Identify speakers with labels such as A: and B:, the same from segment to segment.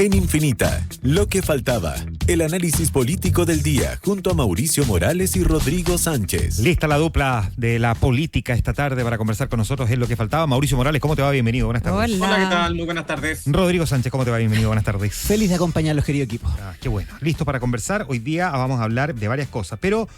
A: En Infinita, lo que faltaba. El análisis político del día junto a Mauricio Morales y Rodrigo Sánchez.
B: Lista la dupla de la política esta tarde para conversar con nosotros en lo que faltaba. Mauricio Morales, ¿cómo te va? Bienvenido, buenas tardes.
C: Hola, ¿qué tal? Muy buenas tardes.
B: Rodrigo Sánchez, ¿cómo te va? Bienvenido, buenas tardes.
D: Feliz de acompañarlos, querido equipo.
B: Qué bueno. Listo para conversar. Hoy día vamos a hablar de varias cosas, pero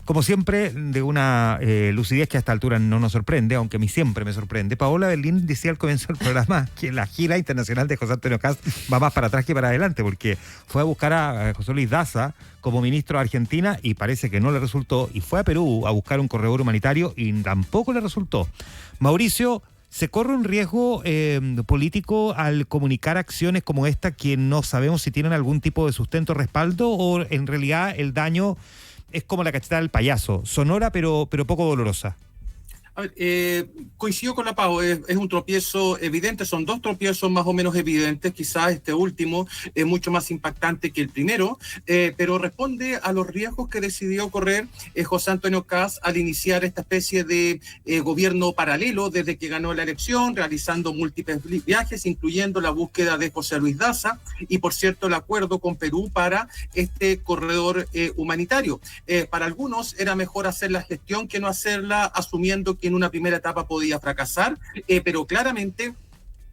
B: como siempre, de una lucidez que a esta altura no nos sorprende, aunque a mí siempre me sorprende. Paola Berlín decía al comienzo del programa que la gira internacional de José Antonio Kast va más para atrás que para adelante, porque fue a buscar a José Luis Daza como ministro de Argentina y parece que no le resultó, y fue a Perú a buscar un corredor humanitario y tampoco le resultó. Mauricio, ¿se corre un riesgo político al comunicar acciones como esta que no sabemos si tienen algún tipo de sustento o respaldo, o en realidad el daño es como la cachetada del payaso, sonora pero poco dolorosa?
C: A ver, coincido con la Pau, es un tropiezo evidente, son dos tropiezos más o menos evidentes, quizás este último es mucho más impactante que el primero, pero responde a los riesgos que decidió correr José Antonio Kast al iniciar esta especie de gobierno paralelo desde que ganó la elección, realizando múltiples viajes, incluyendo la búsqueda de José Luis Daza y, por cierto, el acuerdo con Perú para este corredor humanitario. Para algunos era mejor hacer la gestión que no hacerla, asumiendo que en una primera etapa podía fracasar, pero claramente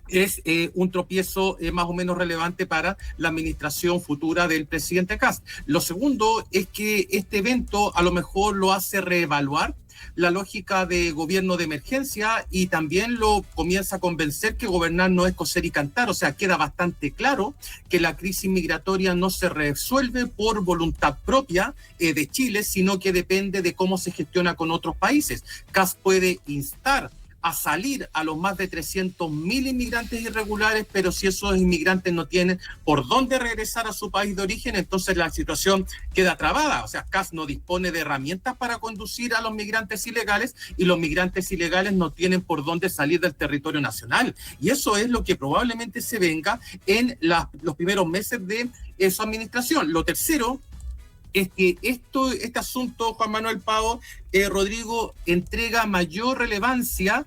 C: es un tropiezo más o menos relevante para la administración futura del presidente Kast. Lo segundo es que este evento a lo mejor lo hace reevaluar la lógica de gobierno de emergencia y también lo comienza a convencer que gobernar no es coser y cantar. O sea, queda bastante claro que la crisis migratoria no se resuelve por voluntad propia de Chile, sino que depende de cómo se gestiona con otros países. Kast puede instar a salir a los más de 300.000 inmigrantes irregulares, pero si esos inmigrantes no tienen por dónde regresar a su país de origen, entonces la situación queda trabada. O sea, Kast no dispone de herramientas para conducir a los migrantes ilegales y los migrantes ilegales no tienen por dónde salir del territorio nacional. Y eso es lo que probablemente se venga en los primeros meses de su administración. Lo tercero es que este asunto, Juan Manuel Pao, Rodrigo, entrega mayor relevancia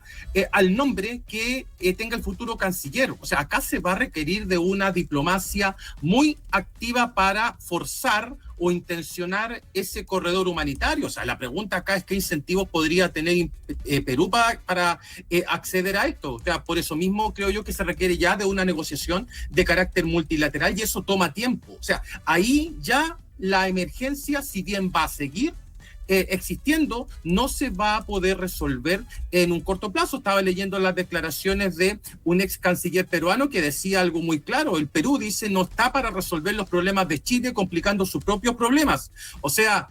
C: al nombre que tenga el futuro canciller. O sea, acá se va a requerir de una diplomacia muy activa para forzar o intencionar ese corredor humanitario. O sea, la pregunta acá es qué incentivos podría tener Perú para acceder a esto. O sea, por eso mismo creo yo que se requiere ya de una negociación de carácter multilateral y eso toma tiempo. O sea, ahí ya la emergencia, si bien va a seguir existiendo, no se va a poder resolver en un corto plazo. Estaba leyendo las declaraciones de un ex canciller peruano que decía algo muy claro. El Perú, dice, no está para resolver los problemas de Chile complicando sus propios problemas. O sea,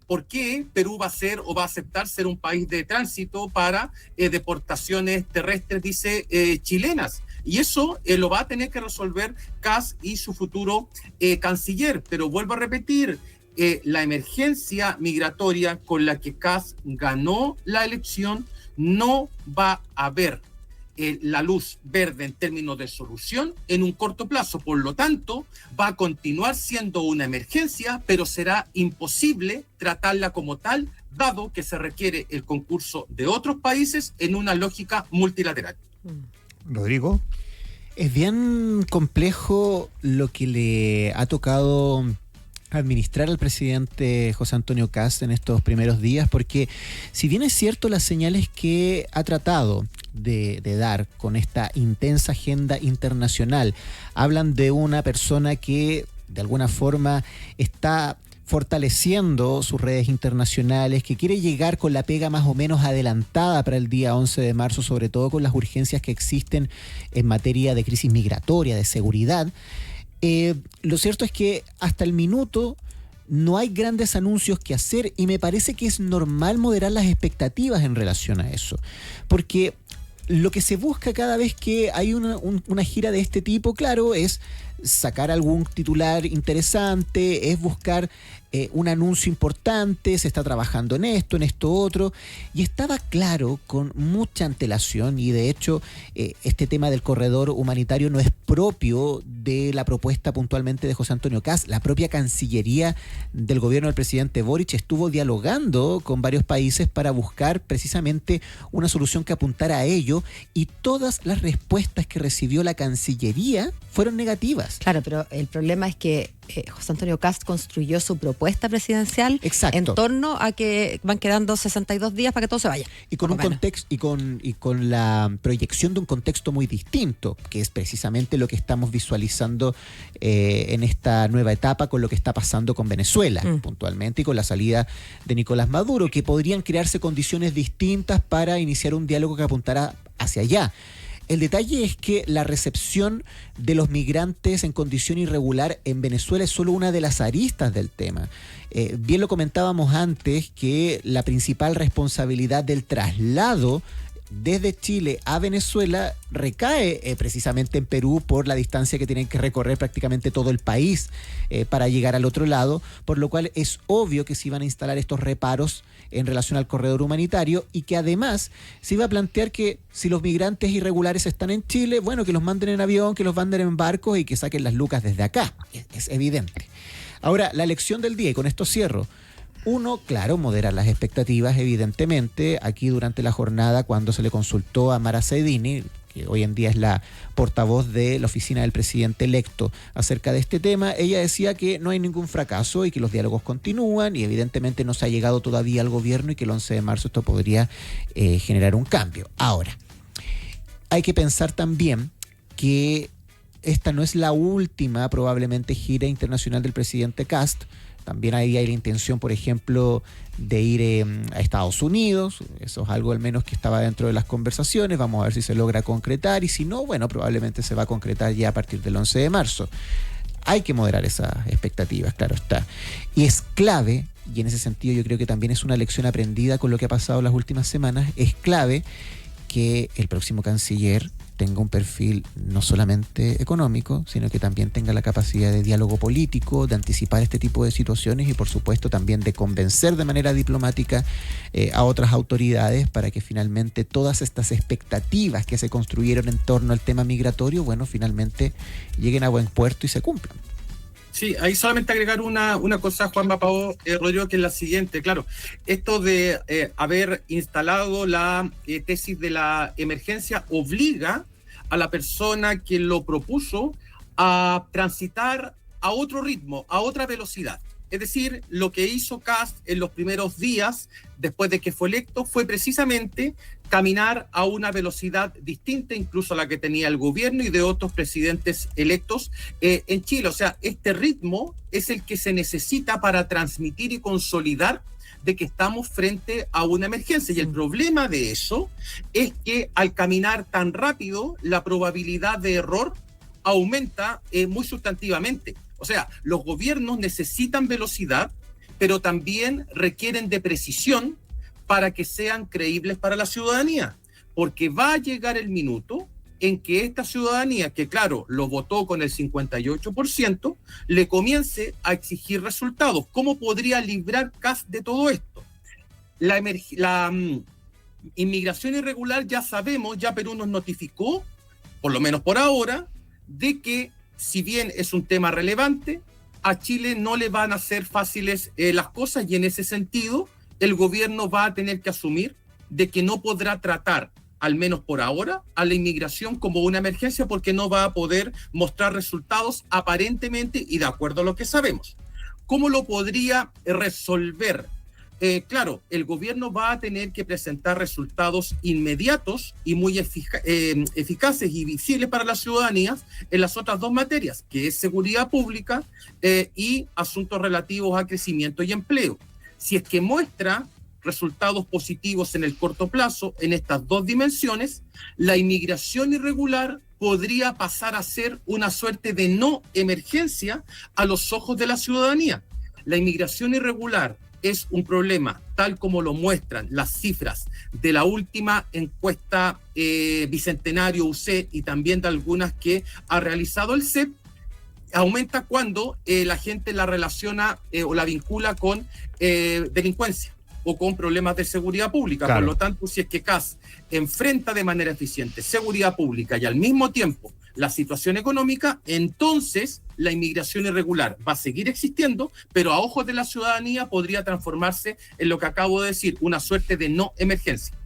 C: ¿por qué Perú va a ser o va a aceptar ser un país de tránsito para deportaciones terrestres, dice, chilenas? Y eso lo va a tener que resolver Kast y su futuro canciller. Pero vuelvo a repetir, la emergencia migratoria con la que Kast ganó la elección no va a ver la luz verde en términos de solución en un corto plazo. Por lo tanto, va a continuar siendo una emergencia, pero será imposible tratarla como tal, dado que se requiere el concurso de otros países en una lógica multilateral.
B: Rodrigo.
D: Es bien complejo lo que le ha tocado administrar al presidente José Antonio Kast en estos primeros días, porque si bien es cierto las señales que ha tratado de dar con esta intensa agenda internacional, hablan de una persona que de alguna forma está fortaleciendo sus redes internacionales, que quiere llegar con la pega más o menos adelantada para el día 11 de marzo, sobre todo con las urgencias que existen en materia de crisis migratoria, de seguridad. Lo cierto es que hasta el minuto no hay grandes anuncios que hacer y me parece que es normal moderar las expectativas en relación a eso, porque lo que se busca cada vez que hay una gira de este tipo, claro, es sacar algún titular interesante, es buscar un anuncio importante, se está trabajando en esto otro, y estaba claro con mucha antelación, y de hecho este tema del corredor humanitario no es propio de la propuesta puntualmente de José Antonio Kast. La propia Cancillería del gobierno del presidente Boric estuvo dialogando con varios países para buscar precisamente una solución que apuntara a ello, y todas las respuestas que recibió la Cancillería fueron negativas.
E: Claro, pero el problema es que José Antonio Kast construyó su propuesta presidencial en torno a que van quedando 62 días para que todo se vaya.
D: Y con un contexto y con la proyección de un contexto muy distinto, que es precisamente lo que estamos visualizando en esta nueva etapa con lo que está pasando con Venezuela, puntualmente, y con la salida de Nicolás Maduro, que podrían crearse condiciones distintas para iniciar un diálogo que apuntara hacia allá. El detalle es que la recepción de los migrantes en condición irregular en Venezuela es solo una de las aristas del tema. Bien lo comentábamos antes, que la principal responsabilidad del traslado desde Chile a Venezuela recae precisamente en Perú, por la distancia que tienen que recorrer prácticamente todo el país para llegar al otro lado, por lo cual es obvio que se iban a instalar estos reparos en relación al corredor humanitario, y que además se iba a plantear que si los migrantes irregulares están en Chile, bueno, que los manden en avión, que los manden en barcos y que saquen las lucas desde acá. Es evidente. Ahora, la lección del día, y con esto cierro. Uno, claro, moderar las expectativas, evidentemente. Aquí durante la jornada, cuando se le consultó a Mara Saidini, que hoy en día es la portavoz de la oficina del presidente electo, acerca de este tema, ella decía que no hay ningún fracaso y que los diálogos continúan, y evidentemente no se ha llegado todavía al gobierno, y que el 11 de marzo esto podría generar un cambio. Ahora, hay que pensar también que esta no es la última probablemente gira internacional del presidente Kast. También ahí hay la intención, por ejemplo, de ir a Estados Unidos. Eso es algo al menos que estaba dentro de las conversaciones. Vamos a ver si se logra concretar, y si no, bueno, probablemente se va a concretar ya a partir del 11 de marzo. Hay que moderar esas expectativas, claro está. Y es clave, y en ese sentido yo creo que también es una lección aprendida con lo que ha pasado las últimas semanas, es clave que el próximo canciller tenga un perfil no solamente económico, sino que también tenga la capacidad de diálogo político, de anticipar este tipo de situaciones, y por supuesto también de convencer de manera diplomática a otras autoridades, para que finalmente todas estas expectativas que se construyeron en torno al tema migratorio, bueno, finalmente lleguen a buen puerto y se cumplan.
C: Sí, ahí solamente agregar una cosa, Juanma, Pao, Rodrigo, que es la siguiente. Claro, esto de haber instalado la tesis de la emergencia obliga a la persona que lo propuso a transitar a otro ritmo, a otra velocidad. Es decir, lo que hizo Kast en los primeros días, después de que fue electo, fue precisamente caminar a una velocidad distinta, incluso a la que tenía el gobierno y de otros presidentes electos en Chile. O sea, este ritmo es el que se necesita para transmitir y consolidar de que estamos frente a una emergencia. Y el problema de eso es que al caminar tan rápido, la probabilidad de error aumenta muy sustantivamente. O sea, los gobiernos necesitan velocidad, pero también requieren de precisión para que sean creíbles para la ciudadanía, porque va a llegar el minuto en que esta ciudadanía, que claro, lo votó con el 58%, le comience a exigir resultados. ¿Cómo podría librar Kast de todo esto? La inmigración irregular, ya sabemos, ya Perú nos notificó, por lo menos por ahora, de que si bien es un tema relevante, a Chile no le van a ser fáciles las cosas, y en ese sentido el gobierno va a tener que asumir de que no podrá tratar, al menos por ahora, a la inmigración como una emergencia, porque no va a poder mostrar resultados aparentemente y de acuerdo a lo que sabemos. ¿Cómo lo podría resolver? Claro, el gobierno va a tener que presentar resultados inmediatos y muy eficaces y visibles para la ciudadanía en las otras dos materias, que es seguridad pública y asuntos relativos a crecimiento y empleo. Si es que muestra resultados positivos en el corto plazo en estas dos dimensiones, la inmigración irregular podría pasar a ser una suerte de no emergencia a los ojos de la ciudadanía. La inmigración irregular es un problema, tal como lo muestran las cifras de la última encuesta Bicentenario UC y también de algunas que ha realizado el CEP, aumenta cuando la gente la relaciona o la vincula con delincuencia o con problemas de seguridad pública. Claro. Por lo tanto, si es que Kast enfrenta de manera eficiente seguridad pública y al mismo tiempo la situación económica, entonces la inmigración irregular va a seguir existiendo, pero a ojos de la ciudadanía podría transformarse en lo que acabo de decir, una suerte de no emergencia.